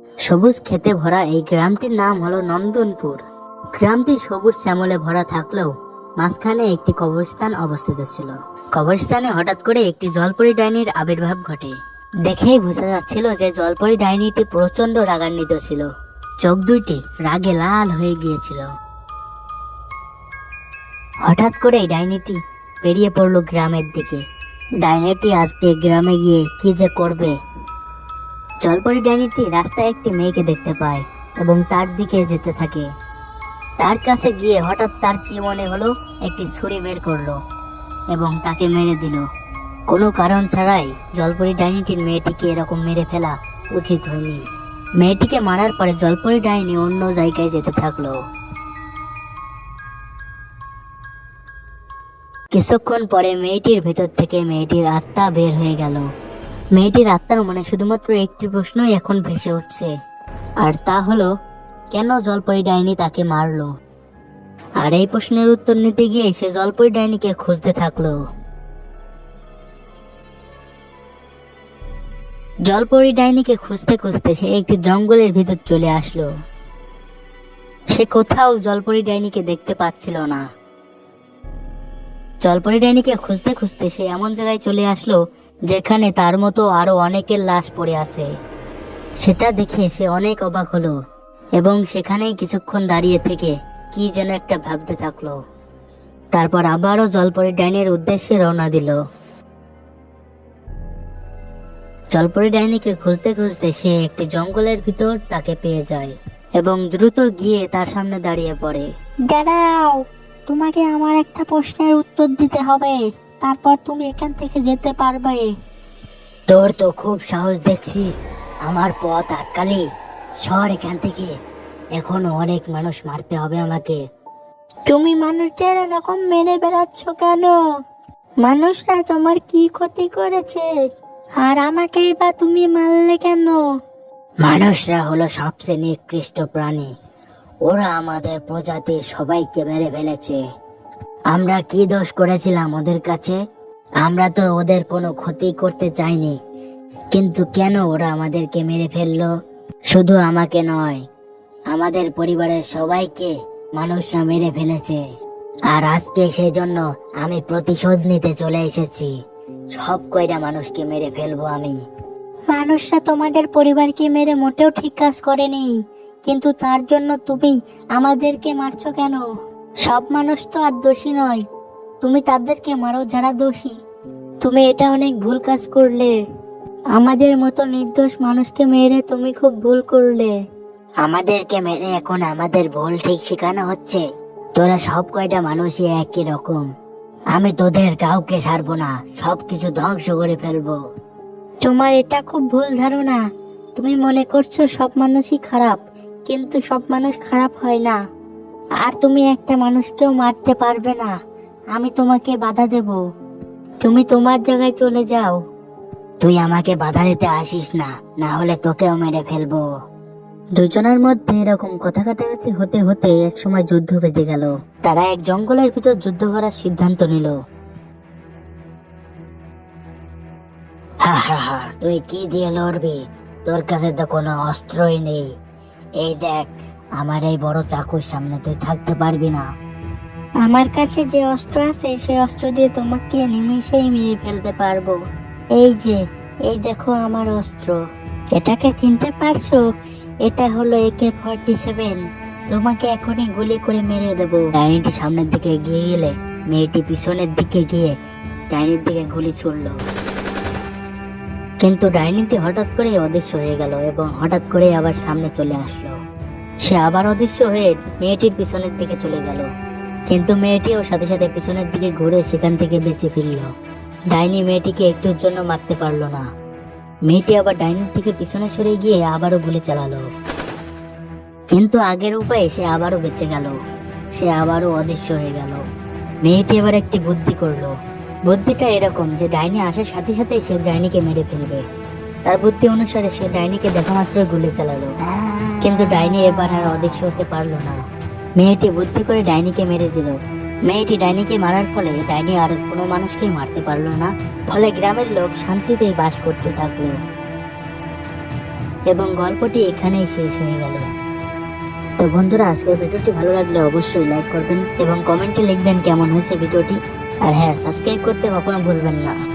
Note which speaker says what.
Speaker 1: সবুজ ক্ষেতে ভরা এই গ্রামটির নাম হলো নন্দনপুর। গ্রামটি সবুজ শ্যামলে ভরা থাকলেও মাঝখানে একটি কবরস্থান অবস্থিত ছিল। কবরস্থানে হঠাৎ করে একটি জলপরি ডাইনির আবির্ভাব ঘটে। দেখেই বোঝা যাচ্ছিল যে জলপরি ডাইনিটি প্রচন্ড রাগান্বিত ছিল। চোখ দুইটি রাগে লাল হয়ে গিয়েছিল। হঠাৎ করে ডাইনিটি বেরিয়ে পড়লো গ্রামের দিকে। ডাইনিটি আজকে গ্রামে গিয়ে কি যে করবে। জলপরি ডাইনিটি রাস্তায় একটি মেয়েকে দেখতে পায় এবং তার দিকে যেতে থাকে। তার কাছে গিয়ে হঠাৎ তার কি মনে হলো, একটি ছুরি বের করলো এবং তাকে মেরে দিল। কোনো কারণ ছাড়াই জলপরি ডাইনিটির মেয়েটিকে এরকম মেরে ফেলা উচিত হয়নি। মেয়েটিকে মারার পরে জলপরি ডাইনি অন্য জায়গায় যেতে থাকলো। কিছুক্ষণ পরে মেয়েটির ভেতর থেকে মেয়েটির আত্মা বের হয়ে গেল। মেয়েটির আত্মার মনে শুধুমাত্র একটি প্রশ্নই এখন ভেসে উঠছে, আর তা হলো কেন জলপরি ডাইনি তাকে মারলো। আর এই প্রশ্নের উত্তর নিতে গিয়ে সে জলপরি ডাইনিকে খুঁজতে থাকলো। জলপরি ডাইনিকে খুঁজতে খুঁজতে সে একটি জঙ্গলের ভিতর চলে আসলো। সে কোথাও জলপরি ডাইনিকে দেখতে পাচ্ছিল না। জলপরি ডাইনিকে খুঁজতে খুঁজতে সে এমন জায়গায় চলে আসলো যেখানে তার মতো আরো অনেকের লাশ পড়ে আছে। সেটা দেখে সে অনেক অবাক হলো এবং সেখানেই কিছুক্ষণ দাঁড়িয়ে থেকে কি যেন একটা ভাবতে থাকলো। তারপর আবারও জলপরি ডাইনির উদ্দেশ্যে রওনা দিল। জলপরি ডাইনিকে খুঁজতে খুঁজতে সে একটি জঙ্গলের ভিতর তাকে পেয়ে যায় এবং দ্রুত গিয়ে তার সামনে দাঁড়িয়ে পড়ে।
Speaker 2: দাঁড়াও, তোমাকে আমার একটা প্রশ্নের উত্তর দিতে হবে, তারপর তুমি এখান থেকে যেতে পারবে।
Speaker 1: তোর তো খুব সাহস দেখছি, আমার পথ আটকালি। সর এখান থেকে, এখনো অনেক মানুষ মারতে হবে আমাকে।
Speaker 2: তুমি মানুষদের এরকম মেরে বেড়াচ্ছ কেন? মানুষরা তোমার কি ক্ষতি করেছে, আর আমাকেই বা তুমি মারলে কেন?
Speaker 1: মানুষরা হলো সবচেয়ে নিকৃষ্ট প্রাণী। ওরা আমাদের প্রজাতির সবাইকে মেরে ফেলেছে। আমরা কি দোষ করেছিলাম ওদের কাছে? আমরা তো ওদের কোনো ক্ষতি করতে চাইনি, কিন্তু কেন ওরা আমাদেরকে মেরে ফেললো? শুধু আমাকে নয়, আমাদের পরিবারের সবাইকে মানুষরা মেরে ফেলেছে। আর আজকে সেই জন্য আমি প্রতিশোধ নিতে চলে এসেছি। সব কয়টা মানুষকে মেরে ফেলবো আমি।
Speaker 2: মানুষরা তোমাদের পরিবারকে মেরে মোটেও ঠিক কাজ করেনি, কিন্তু তার জন্য তুমি আমাদেরকে মারছো কেন? সব মানুষ তো আর দোষী নয়, তুমি তাদেরকে মারো যারা দোষী। তুমি এটা অনেক ভুল কাজ করলে। আমাদের মতো নির্দোষ মানুষকে মেরে তুমি খুব ভুল করলে।
Speaker 1: আমাদেরকে মেরে এখন আমাদের ভুল ঠিক শেখানো হচ্ছে। তোরা সব কয়টা মানুষই একই রকম। আমি তোদের কাউকে ছাড়বো না, সবকিছু ধ্বংস করে ফেলবো।
Speaker 2: তোমার এটা খুব ভুল ধারণা। তুমি মনে করছো সব মানুষই খারাপ, কিন্তু সব মানুষ খারাপ হয় না। আর তুমি একটা মানুষকেও মারতে পারবে না। আমি তোমাকে বাধা দেব। তুমি তোমার জায়গায় চলে যাও।
Speaker 1: তুই আমাকে বাধা দিতে আসিস না, না হলে তোকেও মেরে ফেলবো। দুজনের মধ্যে এরকম কথা কাটাকাটি হতে হতে এক সময় যুদ্ধ বেঁধে গেল। তারা এক জঙ্গলের ভিতর যুদ্ধ করার সিদ্ধান্ত নিল। হা হা হা, তুই কি দিয়ে লড়বি? তোর কাছে তো কোনো অস্ত্রই নেই। এই দেখ, আমার এই বড় চাকুর সামনে তুই থাকতে পারবি না।
Speaker 2: আমার কাছে যে অস্ত্র আছে সেই অস্ত্র দিয়ে তোমাকে নিমেষেই মেরে ফেলতে পারবো। এই যে, এই দেখো আমার অস্ত্র। এটাকে চিনতে পারছো? এটা হলো AK-47। তোমাকে এখনই গুলি করে মেরে দেবো।
Speaker 1: ডাইনিটি সামনের দিকে এগিয়ে গেলে মেয়েটি পিছনের দিকে গিয়ে ডাইনির দিকে গুলি ছুড়ল। কিন্তু ডাইনিটি হঠাৎ করে অদৃশ্য হয়ে গেল এবং হঠাৎ করে আবার সামনে চলে আসলো। সে আবার অদৃশ্য হয়ে মেয়েটির পিছনের দিকে চলে গেল, কিন্তু মেয়েটিও সাথে সাথে পিছনের দিকে ঘুরে সেখান থেকে বেঁচে ফিরল। ডাইনি মেয়েটিকে একটুর জন্য মারতে পারলো না। মেয়েটি আবার ডাইনির দিকে পিছনে সরে গিয়ে আবারও গুলি চালালো, কিন্তু আগের উপায়ে সে আবারও বেঁচে গেল। সে আবারও অদৃশ্য হয়ে গেল। মেয়েটি এবার একটি বুদ্ধি করলো। বুদ্ধিটা এরকম যে ডাইনি আসার সাথে সাথে সে ডাইনিকে মেরে ফেলবে। তার বুদ্ধি অনুসারে সে ডাইনিকে দেখা মাত্রই গুলি চালালো, কিন্তু ডাইনি এবার আর অদৃশ্য হতে পারলো না। মেয়েটি বুদ্ধি করে ডাইনিকে মেরে দিল। মেয়েটি ডাইনিকে মারার ফলে ডাইনি আর কোনো মানুষকেই মারতে পারলো না। ফলে গ্রামের লোক শান্তিতেই বাস করতে থাকলো। এবং গল্পটি এখানেই শেষ হয়ে গেল। তো বন্ধুরা, আজকের ভিডিওটি ভালো লাগলে অবশ্যই লাইক করবেন এবং কমেন্টে লিখবেন কেমন হয়েছে ভিডিওটি। আর হ্যাঁ, সাবস্ক্রাইব করতে কখনো ভুলবেন না।